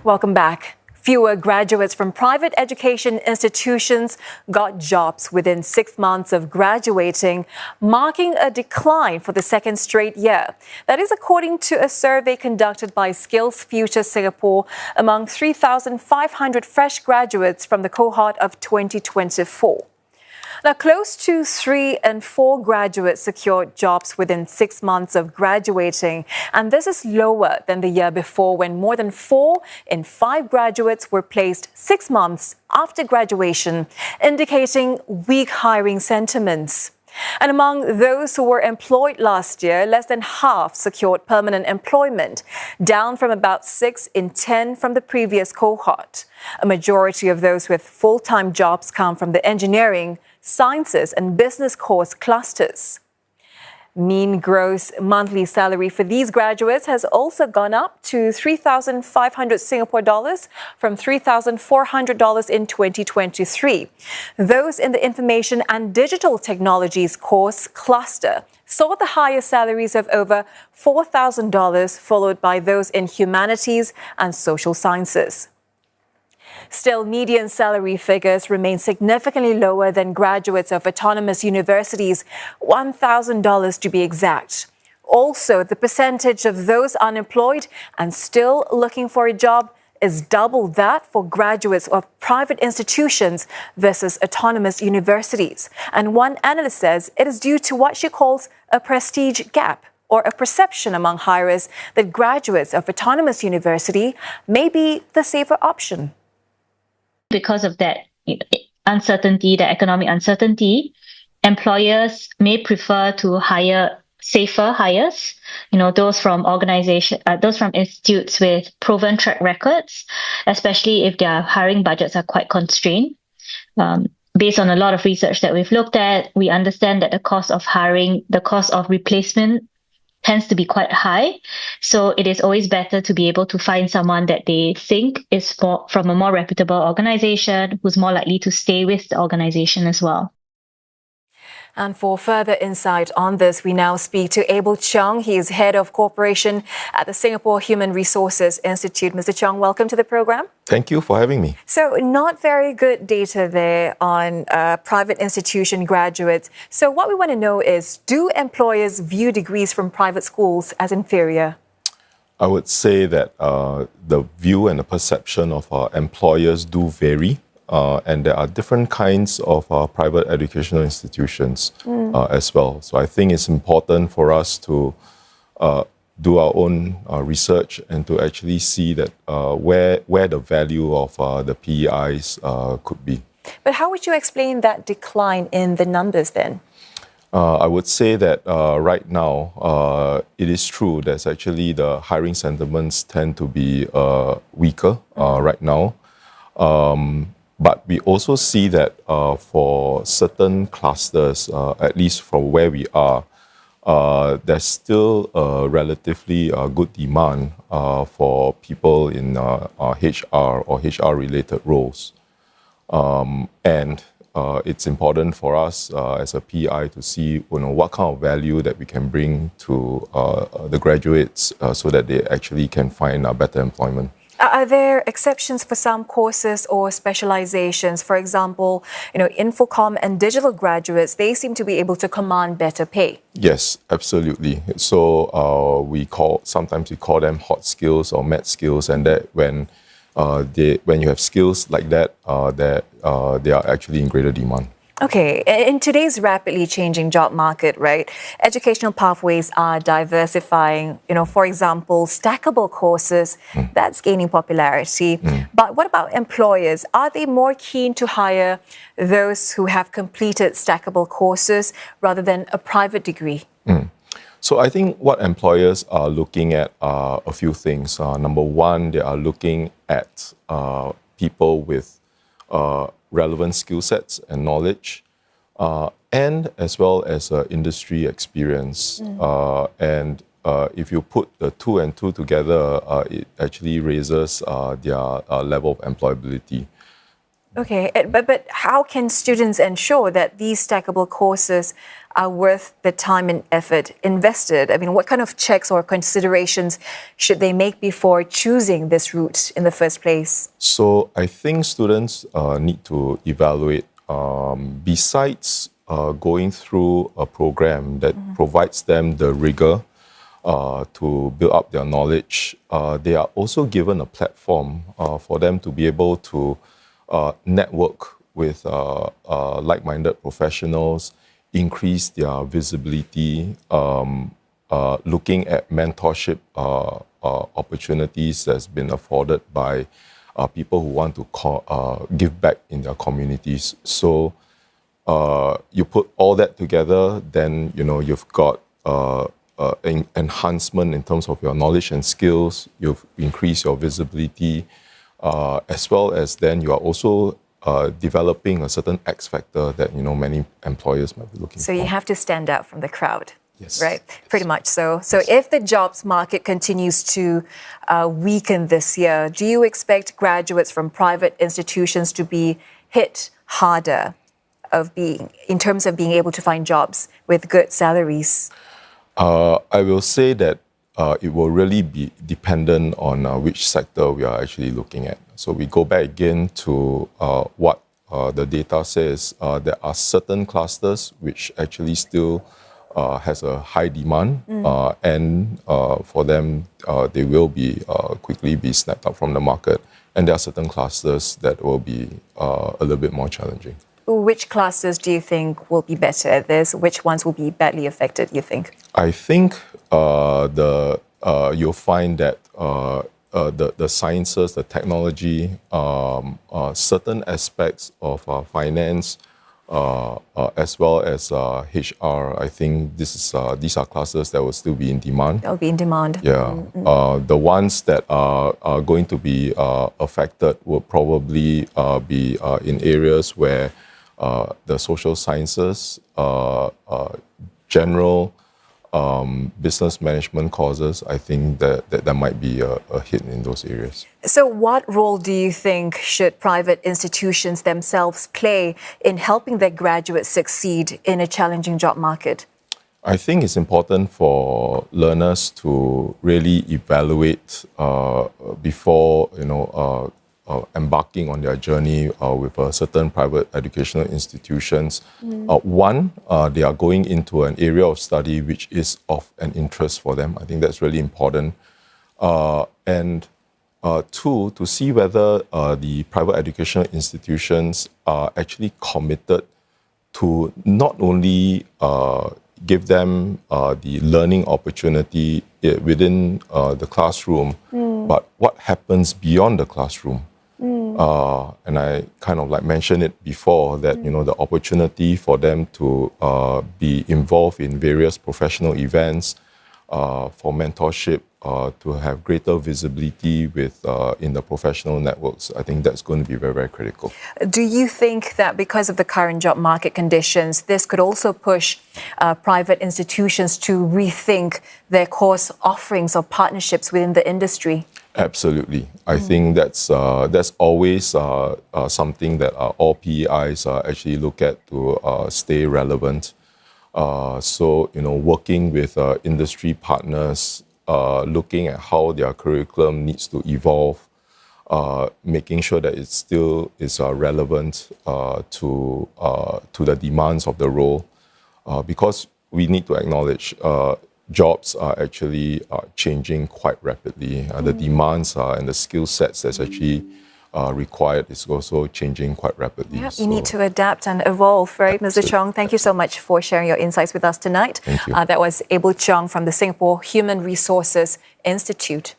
Welcome back. Fewer graduates from private education institutions got jobs within 6 months of graduating, marking a decline for the second straight year. That is according to a survey conducted by SkillsFuture Singapore among 3,500 fresh graduates from the cohort of 2024. Now, close to 3 in 4 graduates secured jobs within 6 months of graduating, and this is lower than the year before when more than 4 in 5 graduates were placed 6 months after graduation, indicating weak hiring sentiments. And among those who were employed last year, less than half secured permanent employment, down from about 6 in 10 from the previous cohort. A majority of those with full-time jobs come from the engineering, sciences and business course clusters. Mean gross monthly salary for these graduates has also gone up to 3,500 Singapore dollars from 3,400 dollars in 2023. Those in the information and digital technologies course cluster saw the highest salaries of over $4,000, followed by those in humanities and social sciences. Still, median salary figures remain significantly lower than graduates of autonomous universities, $1,000 to be exact. Also, the percentage of those unemployed and still looking for a job is double that for graduates of private institutions versus autonomous universities. And one analyst says it is due to what she calls a prestige gap, or a perception among hirers that graduates of autonomous university may be the safer option. Because of that uncertainty, the economic uncertainty, employers may prefer to hire safer hires, those from institutes with proven track records, especially if their hiring budgets are quite constrained. Based on a lot of research that we've looked at, we understand that the cost of hiring, the cost of replacement tends to be quite high. So it is always better to be able to find someone that they think is from a more reputable organization, who's more likely to stay with the organization as well. And for further insight on this, we now speak to Cheong. He is Head of Cooperation at the Singapore Human Resources Institute. Mr. Cheong, welcome to the program. Thank you for having me. So not very good data there on private institution graduates. So what we want to know is, do employers view degrees from private schools as inferior? I would say that the view and the perception of employers do vary. And there are different kinds of private educational institutions as well. So I think it's important for us to do our own research and to actually see that where the value of the PEIs could be. But how would you explain that decline in the numbers then? I would say that right now, it is true that actually the hiring sentiments tend to be weaker right now. But we also see that for certain clusters, at least from where we are, there's still a relatively good demand for people in HR or HR-related roles. And it's important for us as a PI to see what kind of value that we can bring to the graduates so that they actually can find better employment. Are there exceptions for some courses or specializations? For example, Infocom and digital graduates, they seem to be able to command better pay. Yes, absolutely. So sometimes we call them hot skills or met skills, and that when you have skills like that, they are actually in greater demand. Okay, in today's rapidly changing job market, right, educational pathways are diversifying. For example, stackable courses, that's gaining popularity. But what about employers? Are they more keen to hire those who have completed stackable courses rather than a private degree? So I think what employers are looking at are a few things. Number one, they are looking at people with relevant skill sets and knowledge, and as well as industry experience. And if you put the 2 and 2 together, it actually raises their level of employability. Okay, but how can students ensure that these stackable courses are worth the time and effort invested? I mean, what kind of checks or considerations should they make before choosing this route in the first place? So I think students need to evaluate, besides going through a program that provides them the rigor to build up their knowledge, they are also given a platform for them to be able to network with like-minded professionals, increase their visibility, looking at mentorship opportunities that's been afforded by people who want to give back in their communities. So you put all that together, then you've got enhancement in terms of your knowledge and skills. You've increased your visibility, as well as then you are also developing a certain X factor that many employers might be looking for. So you have to stand out from the crowd. Yes. Right, pretty much so. So if the jobs market continues to weaken this year, do you expect graduates from private institutions to be hit harder in terms of being able to find jobs with good salaries? I will say that it will really be dependent on which sector we are actually looking at. So we go back again to what the data says. There are certain clusters which actually still has a high demand, and for them, they will be quickly be snapped up from the market. And there are certain clusters that will be a little bit more challenging. Which clusters do you think will be better at this? Which ones will be badly affected, you think? I think you'll find that the sciences, the technology, certain aspects of finance, as well as HR, I think these are classes that will still be in demand. They'll be in demand. Yeah. The ones that are going to be affected will probably be in areas where the social sciences, general business management courses, I think that might be a hit in those areas. So what role do you think should private institutions themselves play in helping their graduates succeed in a challenging job market? I think it's important for learners to really evaluate before embarking on their journey with certain private educational institutions. One, they are going into an area of study which is of an interest for them. I think that's really important. And two, to see whether the private educational institutions are actually committed to not only give them the learning opportunity within the classroom, but what happens beyond the classroom. And I kind of mentioned it before that, the opportunity for them to be involved in various professional events, for mentorship, to have greater visibility in the professional networks. I think that's going to be very, very critical. Do you think that because of the current job market conditions, this could also push private institutions to rethink their course offerings or partnerships within the industry? Absolutely. I think that's always something that all PEIs actually look at to stay relevant. So, working with industry partners, looking at how their curriculum needs to evolve, making sure that it still is relevant to the demands of the role, because we need to acknowledge jobs are actually changing quite rapidly. The demands and the skill sets that's actually required is also changing quite rapidly. Yeah, you need to adapt and evolve, right, Mr. Cheong? Thank you so much for sharing your insights with us tonight. Thank you. That was Cheong from the Singapore Human Resources Institute.